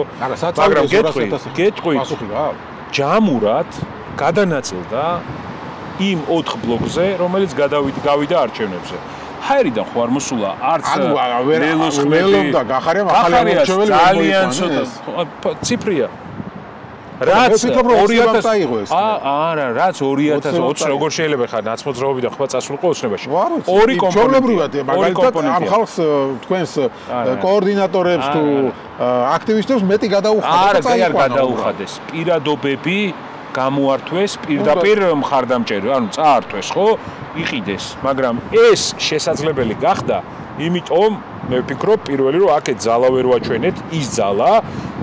მაგრამ გეტყვით, პასუხი გააქვს. ჯამურად გადანაწილდა იმ 4 ბლოკზე, რომელიც გავიდა არჩევნებზე. ჰაერიდან ხო არ მოსულა არც მელოს ხმელი და გახარია ახალი არჩეველი ძალიან ცოტა ციფრია. რაც 2000 წაიღო ეს. არა, რაც 2020 როგორ შეიძლება ხარ ნაცმოძრაობიდან ხმა წასულიყო ოცნებაში. ორი კომპონენტი. მაგალითად ამ ხალხს თქვენს კოორდინატორებს თუ აქტივისტებს მეტი გადაუხადეს. არა, არ გადაუხადეს. პირადობები გამოართვეს პირდაპირ მხარდამჭერი, ანუ წაართვეს, ხო? იყიდეს, მაგრამ ეს შესაძლებელი გახდა, იმიტომ მე ვფიქრობ პირველი რომ აქეთ ძალა ვერ ვაჩვენეთ, ის ძალა,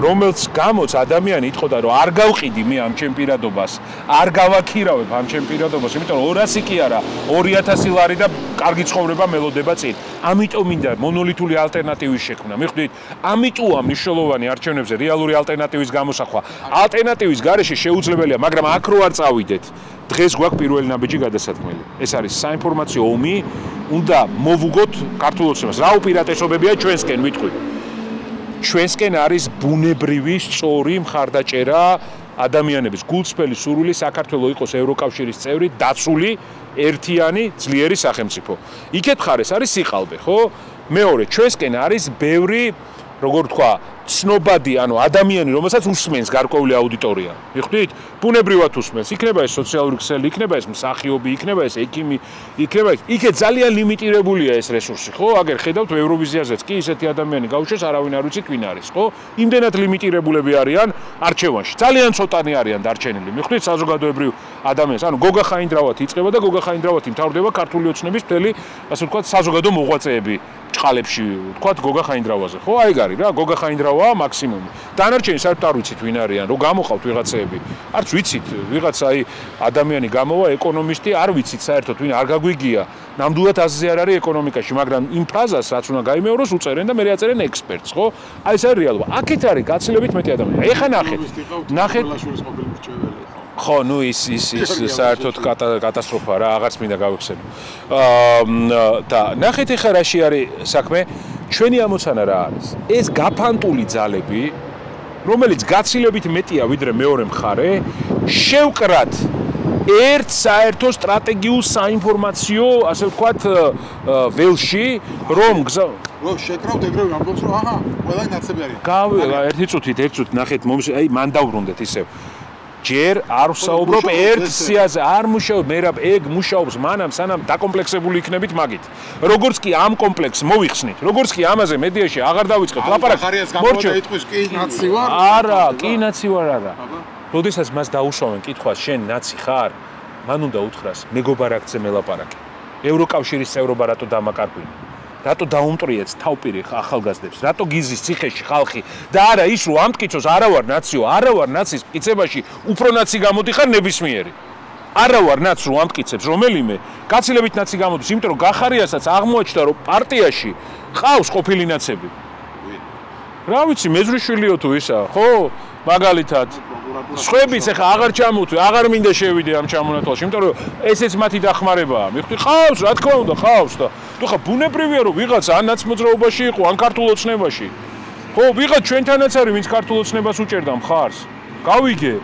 რომელს გამოც ადამიანი იტყოდა რომ არ გავყიდი მე ამ ჩემპირადობას, არ გავაქირავებ ამ ჩემპირადობას, იმიტომ რომ 200 კი არა, 2000 ლარი და კარგი ცხოვრება მელოდება წინ. ამიტომ მინდა მონოლითური ალტერნატივის შექმნა. მიხვდით? ამიტოა მნიშვნელოვანი არჩევნებზე რეალური ალტერნატივის გამოსახვა. ალტერნატივის გარეშე შეუძლებელია, მაგრამ აქ რო არ წავიდეთ. დღეს გვაქვს პირველი ნაბიჯი გადასადგმელი. ეს არის საინფორმაციო ომი, უნდა მოვუგოთ ქართულ ოცნებას. რა უპირატესობებია ჩვენსკენ ვიტყვი? ჩვენსკენ არის ბუნებრივი სწორი მხარდაჭერა ადამიანების გულწრფელი სურვილი საქართველოს იყოს ევროკავშირის წევრი, დაცული, ერთიანი, ძლიერი სახელმწიფო. იქეთ ხარეს არის სიყალბე, ხო? მეორე, ჩვენსკენ არის ბევრი, როგორ ვთქვა, ცნობადი, ანუ ადამიანი, რომელსაც უსმენს გარკვეული აუდიტორია. მიხვდით? ბუნებრივად უსმენს. იქნება ეს სოციალური ქსელი, იქნება ეს მსახიობი, იქნება ეს ექიმი, იქნება იქეთ ძალიან ლიმიტირებულია ეს რესურსი, ხო? აგერ ხედავთ ევროვიზიაზეც კი ისეთი ადამიანი გაუშვეს, არავინ არ ვიცით ვინ არის, ხო? იმდენად ლიმიტირებულები არიან არჩევანში. ძალიან ცოტანი არიან დარჩენილი. მიხვდით საზოგადოებრივ ადამიანს, ანუ გოგა ხაინდრავათ იწყება და გოგა ხაინდრავათი მთავრდება ქართული ოცნების მთელი, ასე ვთქვათ, საზოგადო მოღვაწეები ჭყალებში, ვთქვათ, გოგა ხაინდრავაზე, ხო? აი გარი რა, გოგა ხაინდრავაა მაქსიმუმი. დანარჩენი საერთოდ არ ვიცით ვინ არიან, რომ გამოყავთ ვიღაცეები. არც ვიცით, ვიღაცა აი ადამიანი გამოვა ეკონომისტი, არ ვიცით საერთოდ ვინ არ გაგვიგია. ნამდვილად აზრი არ არის ეკონომიკაში, მაგრამ იმ ფრაზას რაც უნდა გაიმეოროს უწერენ და მე აწერენ ექსპერტს, ხო? აი ეს არის რეალობა. აქეთ არის გაცილებით მეტი ადამიანი. ეხა ნახეთ. ხო, ნუ ის საერთოდ კატასტროფა რა, აღარც მინდა გავიხსენო. და ნახეთ ეხა რაში არის საქმე, ჩვენი ამოცანა რა არის? ეს გაფანტული ძალები, რომელიც გაცილებით მეტია ვიდრე მეორე მხარე, შევკრათ ერთ საერთო სტრატეგიულ საინფორმაციო, ასე ვთქვათ, ველში, რომ შეკრავთ ეგრევე ამბობს რომ აჰა, ყველა ნაცები არის. ერთი წუთით, ნახეთ, აი მან დავბრუნდეთ ისევ. ჯერ არ ვსაუბრობ ერთ სიაზე, არ მუშაობ, მერაბ ეგ მუშაობს მანამ სანამ დაკომპლექსებული იქნებით მაგით. როგორც კი ამ კომპლექსს მოვიხსნით, როგორც კი ამაზე მედიაში აღარ დავიწყებთ ლაპარაკს. მორჩო იტყვის კი ნაცი ვარ? არა, კი ნაცი ვარ არა. როდესაც მას დაუშვავენ კითხვას, შენ ნაცი ხარ? მან უნდა უთხრას, მეგობარ აქცე მელაპარაკე. ევროკავშირის წევრობა რატო დამაკარგვინა? რატო დაუმტრიეთ თავპირი ახალგაზრდებს? რატო გიზის ციხეში ხალხი? და არა ის რომ ამტკიცოს, არა ვარ ნაციო, არა ვარ ნაცის მტკიცებაში, უფრო ნაცი გამოდიხარ ნებისმიერი. არა ვარ ნაც რომ ამტკიცებს რომელიმე, გაცილებით ნაცი გამოდის, იმიტომ რომ გახარიასაც აღმოაჩნდა რომ პარტიაში ყავს ყოფილი ნაცები. რა ვიცი, მეზრიშვილიო თუ ისა, ხო? მაგალითად სხვებიც ახლა აღარ ჩამოვთვი, აღარ მინდა შევიდე ამ ჩამონათვალში, იმიტომ რომ ესეც მათი დახმარებაა. მიხვდი, ყავს, რა თქმა უნდა, ყავს და თუ ხა ბუნებრივია რომ ვიღაც ან ნაცმოძრაობაში იყო, ან ქართულ ოცნებაში. ხო, ვიღაც ჩვენთანაც არის, ვინც ქართულ ოცნებას უჭერდა მხარს. გავიგე.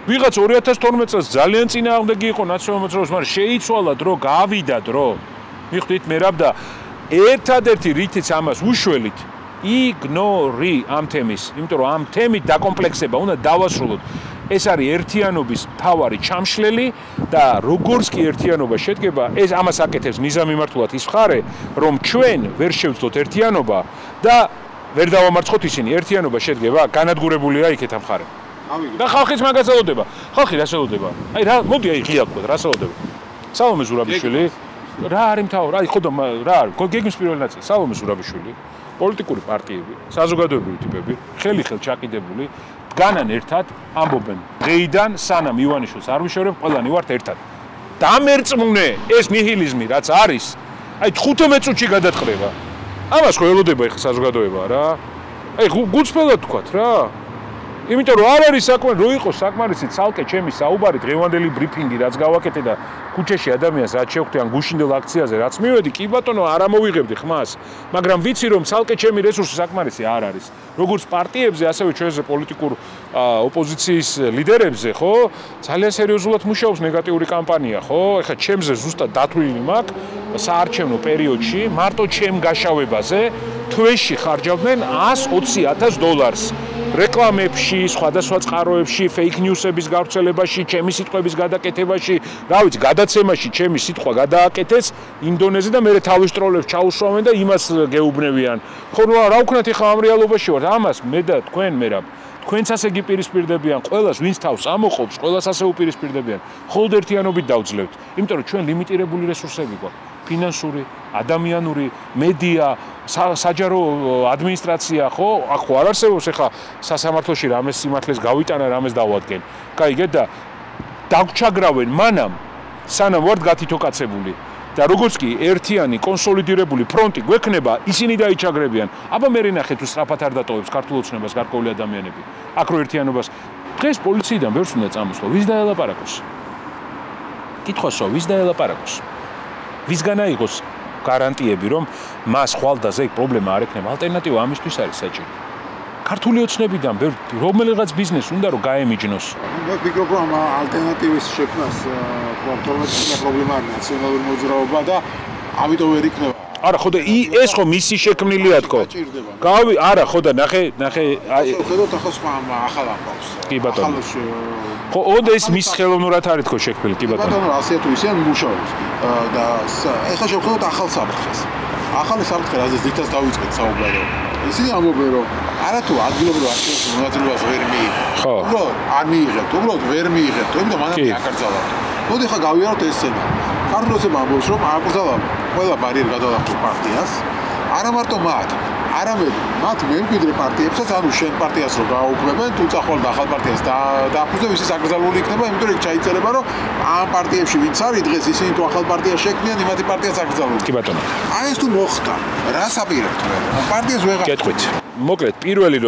ვიღაც 2012 წელს ძალიან წინააღმდეგი იყო ნაციონალურ მოძრაობას, მაგრამ შეიცვალა დრო, გავიდა დრო. მიხვდით, მერაბ და ერთადერთი რითიც ამას უშველით იგნორი ამ თემის, იმიტომ რომ ამ თემით დაკომპლექსება უნდა დავასრულოთ. ეს არის ერთიანობის მთავარი ჩამშლელი და როგორც კი ერთიანობა შედგება, ეს ამას აკეთებს ნიზამიმართულად ის მხარე, რომ ჩვენ ვერ შევძლოთ ერთიანობა და ვერ დავამარცხოთ ისინი. ერთიანობა შედგება, განადგურებულია იქეთ ამ მხარე. და ხალხიც მაგას ელოდება. ხალხი რას ელოდება? აი რა, მოდი აი ღია გქოთ, რას ელოდება? სალომე ზურაბიშვილი. რა არის მთავარი? აი ხო და რა არის? გეგმის პირველი ნაწილი, სალომე ზურაბიშვილი. პოლიტიკური პარტიები, საზოგადოებრივი ტიპები, ხელი-ხელ ჩაკიდებული, დგანან ერთად, ამბობენ დღეიდან სანამ ივანიშვილს არ ვიშორებ, ყველანი ვართ ერთად. დამერწმუნე ეს ნიჰილიზმი, რაც არის, აი 15 წუთში გადაწყდება. ამას ხო ელოდება ეხლა საზოგადოება რა. აი გულწრფელად თქვათ რა. იმიტომ რომ არ არის საკმარის, რო იყოს საკმარისი ცალკე ჩემი საუბარი დღევანდელი ბრიფინგი, რაც გავაკეთე და ქუჩაში ადამიანს რაც შევხვდი ან გუშინდელ აქციაზე რაც მივედი, კი ბატონო, არ ამოვიღებდი ხმას, მაგრამ ვიცი რომ ცალკე ჩემი რესურსი საკმარისი არ არის. როგორც პარტიებზე, ასევე ჩვენზე პოლიტიკურ ოპოზიციის ლიდერებზე, ხო? ძალიან სერიოზულად მუშაობს ნეგატიური კამპანია, ხო? ეხლა ჩემზე ზუსტად დათვლილი მაქვს საარჩევნო პერიოდში, მარტო ჩემ გაშავებაზე თვეში ხარჯავდნენ $120,000 რეკლამებში, სხვადასხვა წყაროებში, fake news-ების გავრცელებაში, ჩემი სიტყვების გადაკეთებაში, რა ვიცი, გადაცემაში ჩემი სიტყვა გადააკეთეს ინდონეზე და მე თავის ტროლებს ჩაუსვამენ და იმას გეუბნებიან. ხო, რა ვქნათ ახლა ამ რეალობაში ვარ, ამას მე და თქვენ მერაბ, თქვენც ასე გიპირისპირდებიან, ყველას ვინც თავს ამოყობს, ყველას ასე უპირისპირდებიან. მხოლოდ ერთიანობით დავძლევთ, იმიტომ რომ ჩვენ ლიმიტირებული რესურსები გვაქვს. ფინანსური, ადამიანური, მედია, საჯარო ადმინისტრაცია, ხო? აქ ხო არ არსებობს ეხლა სასამართლოში რამეს სიმართლეს გავიტანა, რამეს დავადგენ. კაიგეთ და დაგჩაგრავენ მანამ, სანამ ვართ გათითოკაცებული. და როგორც კი ერთიანი კონსოლიდირებული ფრონტი გვექნება, ისინი დაიჩაგრებიან. აბა მე ნახე თუ სწრაფად არ დატოვებს ქართულ ოცნებას გარკვეული ადამიანები. აქ რო ერთიანობას დღეს პოლიციიდან ბევრს უნდა წამოსვლა, ვის დაელაპარაკოს? კითხვასო, ვის დაელაპარაკოს? ვისგან აიღოს გარანტიები, რომ მას ხვალდაზე ეგ პრობლემა არ ექნება? ალტერნატივა ამისთვის არის საჭირო. ქართული ოცნებიდან რომელიღაც ბიზნესს უნდა რომ გაემიჯნოს. მე ვფიქრობ, რომ ალტერნატივის შექმნას პრობლემა არის ნაციონალური მოძრაობა და ამიტომ ვერ იქნება. არა, ხო და ეს ხო მისი შექმნილია თქო. გავი, არა, ხო და ნახე, ხედავთ ახლა სხვა ახალ ამბავს. კი ბატონო. ხო, ოდა ეს მის ხელოვნურად არის თქო შექმნილი, კი ბატონო. ბატონო, ასე თუ ისე მუშაობს და ეხლა შევხედოთ ახალ საფრთხეს. ახალი საფრთხე, რაზეც დიდას დავიწყეთ საუბარი. ისინი ამბობენ, რომ არათუ ადგილობრივ არჩევნებში მონაწილეობას ვერ მიიღებთ. ხო. უბრალოდ არ მიიღებთ, უბრალოდ ვერ მიიღებთ, იმიტომ მანამდე აკრძალავთ. მოდი ხა გავიაროთ ეს სცენა. ქართულ ოცნება ამბობს, რომ აკრძალავთ ყველა ბარიერი გადალახულ პარტიას, არა მარტო მათ, არამედ მათ მემკვიდრე პარტიებსაც, ანუ შენ პარტიას რო გააუქმებენ, თუ წახვალ ახალ პარტიას დააფუძნებ, ის აკრძალული იქნება, იმიტომ რომ იქ ჩაიწერება, რომ ამ პარტიებში ვინც არის დღეს, ისინი თუ ახალ პარტიას შექმნიან, იმათი პარტიას აკრძალული. კი ბატონო. აი ეს თუ მოხდა, რას აპირებთ მე? პარტიას ვეღარ გეტყვით. მოკლედ, პირველი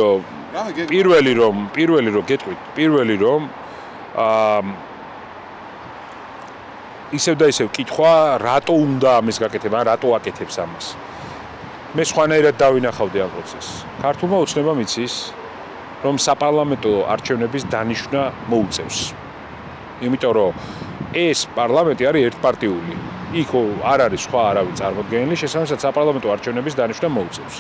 რომ ისევ და ისევ კითხვა, რატო უნდა ამის გაკეთება, რატო აკეთებს ამას. მე სხვანაირად დავინახავდი ამ პროცესს. ქართულმა ოცნებამ იცის, რომ საპარლამენტო არჩევნების დანიშვნა მოუწევს. იმიტომ რომ ეს პარლამენტი არის ერთპარტიული. იქ არ არის სხვა არავინ წარმოდგენილი, შესაბამისად საპარლამენტო არჩევნების დანიშვნა მოუწევს.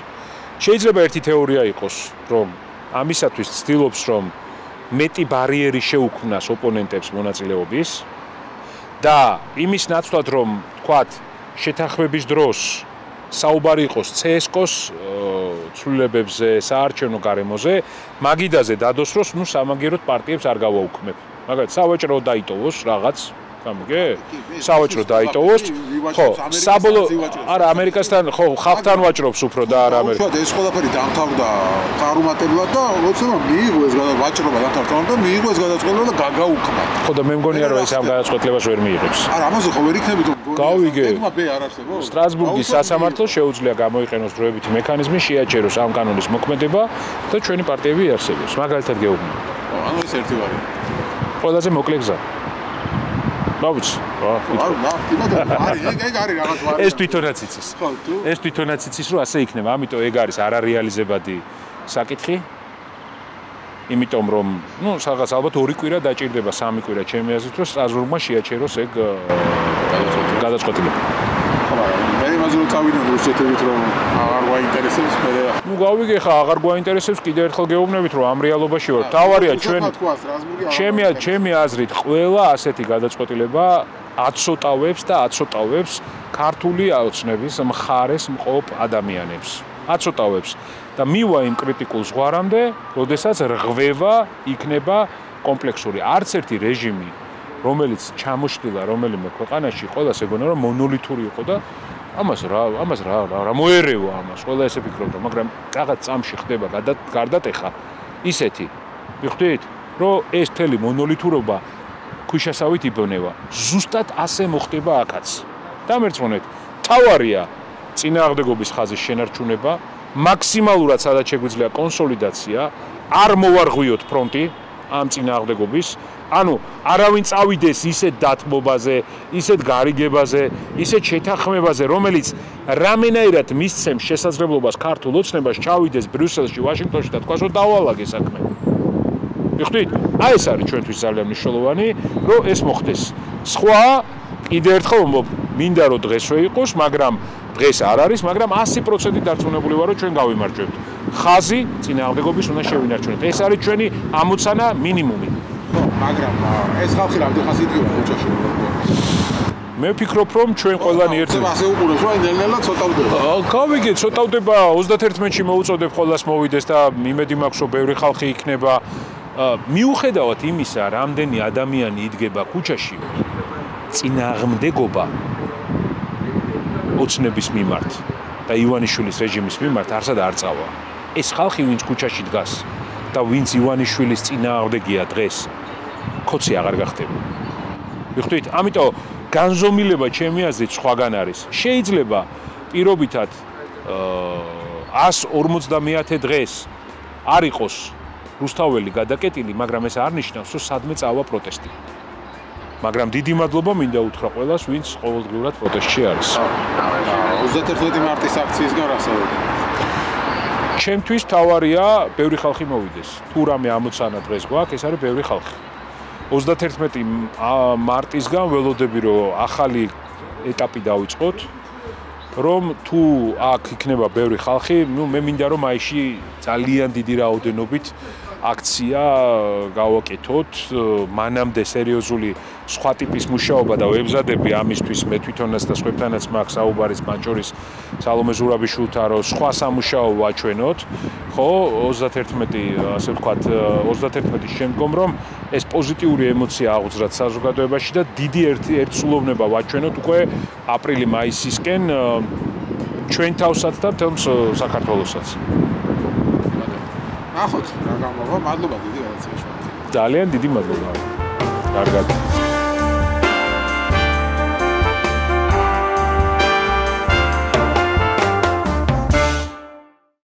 შეიძლება ერთი თეორია იყოს, რომ ამისათვის ცდილობს, რომ მეტი ბარიერი შეუქმნას ოპონენტებს მონაწილეობის და იმის ნაცვლად, რომ თქვათ, შეთანხმების დროს საუბარი იყოს CSKO-ს ცვლილებებზე, საარჩევნო გარემოზე, მაგიდაზე დადოსროს, ნუ სამაგიეროდ პარტიებს არ გავაუქმებ. მაგალითად, სავაჭრო დაიტოვოს რაღაც, გამიგე? სავაჭრო დაიტოვოს. ხო, საბოლოო არა ამერიკასთან, ხო, ხალხთან ვაჭრობს უფრო და არა ამერიკასთან. ეს ყველაფერი დამთავრდა წარუმატებლად და ოცნება მიიღო ეს ვაჭრობა დამთავრდა და მიიღო ეს გადაწყვეტილება და გაგაუქმა. ხო და მე მგონია რომ ეს ამ გადაწყვეტილებას ვერ მიიღებს. არა, ამაზე ხო ვერ იქნებით რომ გავიგე. მე არ არსებობს. სტრასბურგის სასამართლო შეუძლია გამოიყენოს დროებითი მექანიზმი, შეაჩეროს ამ კანონის მოქმედება და ჩვენი პარტიები იარსებოს. მაგალითად გეუბნებით. ანუ ეს ერთი ვარიანტი. ყველაზე მოკლე გზა. დავიცი. ეს თვითონაც იცის. ეს თვითონაც იცის, რომ ასე იქნება, ამიტომ ეგ არის არარეალიზებადი საკითხი. იმიტომ რომ, ნუ, რაღაც ალბათ 2 კვირა დაჭირდება, 3 კვირა ჩემი აზრით, რომ სტრასბურგმა შეაჩეროს ეგ გადაწყვეტილება. მე იმაზე რომ წავიდე რუსეთებით რომ აღარ გვაინტერესებს მე. ნუ გავიგე ხა აღარ გვაინტერესებს, კიდე ერთხელ გეუბნებით რომ ამ რეალობაში ვარ. თავარია ჩემი აზრით ყველა ასეთი გადაწყვეტილება აცოტავებს და აცოტავებს ქართული ოცნების მხარეს მყოფ ადამიანებს. აცოტავებს და მივა იმ კრიტიკულ ზღვარამდე, როდესაც რღვევა იქნება კომპლექსური. არც ერთი რეჟიმი რომელიც ჩამოშლილა რომელიმე ქვეყანაში, ყველას ეგონა რომ მონოლითური იყო და ამას რა მოერევა ამას, ყველა ესე ფიქრობდა, მაგრამ რაღაც წამში ხდება გარდატეხა ისეთი. მიხვდით, რომ ეს მთელი მონოლითურობა ქვიშასავით იბონება. ზუსტად ასე მოხდება აქაც. დამერწმუნეთ, თავარია წინააღმდეგობის ხაზის შენარჩუნება, მაქსიმალურად სადაც შეგვიძლია კონსოლიდაცია, არ მოვარღვიოთ ფრონტი ამ წინააღმდეგობის. ანუ არავინ წავიდეს ისეთ დათმობაზე, ისეთ გარიგებაზე, ისეთ შეთანხმებაზე, რომელიც რამენაირად მისცემს შესაძლებლობას ქართულ ოცნებას ჩავიდეს ბრიუსელში, ვაშინგტონში და თქვას, რომ დავალაგე საქმე. მიხვდით? აი ეს არის ჩვენთვის ძალიან მნიშვნელოვანი, რომ ეს მოხდეს. სხვა კიდე ერთხელ ვამბობ, მინდა რომ დღესვე იყოს, მაგრამ დღეს არ არის, მაგრამ 100% დარწმუნებული ვარ, რომ ჩვენ გავიმარჯვებთ. ხაზი წინააღმდეგობის უნდა შევინარჩუნოთ. ეს არის ჩვენი ამოცანა მინიმუმი. მაგრამ ეს ხალხი რამდენი ხაზი იდგება ქუჩაში? მე ვფიქრობ, რომ ჩვენ ყველანი ერთად ასე უყურებს, რომ ნელ-ნელა ცოტავდება. გავიგეთ, ცოტავდება 31-ში მოუწოდებ ხოლას მოვიდეს და იმედი მაქვს, რომ ბევრი ხალხი იქნება. მიუხედავად იმისა, რამდენი ადამიანი იდგება ქუჩაში, წინააღმდეგობა ოცნების მიმართ და ივანიშვილის რეჟიმის მიმართ არსად არ წავა. ეს ხალხი, ვინც ქუჩაში დგას და ვინც ივანიშვილის წინააღმდეგია დღეს, ქოცი აღარ გახდება. ვიხდით, ამიტომ განზომილება ჩემი აზრით სხვაგან არის. შეიძლება პირობითად 150 დღეს არ იყოს რუსთაველი გადაკეტილი, მაგრამ ეს არ ნიშნავს, რომ სადმე წავა პროტესტი. მაგრამ დიდი მადლობა მინდა უთხრა ყველას, ვინც ყოველდღიურად პროტესტში არის. 31 მარტის აქციისგან რასაუბრობთ? ჩემთვის თავარია ბევრი ხალხი მოვიდეს. თუ რამე ამოცანა დღეს გვაქვს, ეს არის ბევრი ხალხი. 31 მარტისგან ველოდები, რომ ახალი ეტაპი დავიწყოთ, რომ თუ აქ იქნება ბევრი ხალხი, მე მინდა რომ აიში ძალიან დიდი რაოდენობით აქცია გავაკეთოთ, მანამდე სერიოზული სხვა ტიპის მუშაობა და ვებზადები ამისთვის მე თვითონაც და სხვებთანაც მაქვს საუბარი მათ შორის სალომე ზურაბიშვილთან, რომ სხვა სამუშაო ვაჩვენოთ, ხო, 31 ასე ვთქვათ, 31-ის შემდგომ რომ ეს პოზიტიური ემოცია აღუძრათ საზოგადოებაში და დიდი ერთსულოვნება ვაჩვენოთ უკვე აპრილი-მაისისკენ ჩვენ თავსაც და მთელ საქართველოსაც. ნახოთ რა გამოვა, მადლობა დიდი გადაცემის. ძალიან დიდი მადლობა. კარგად.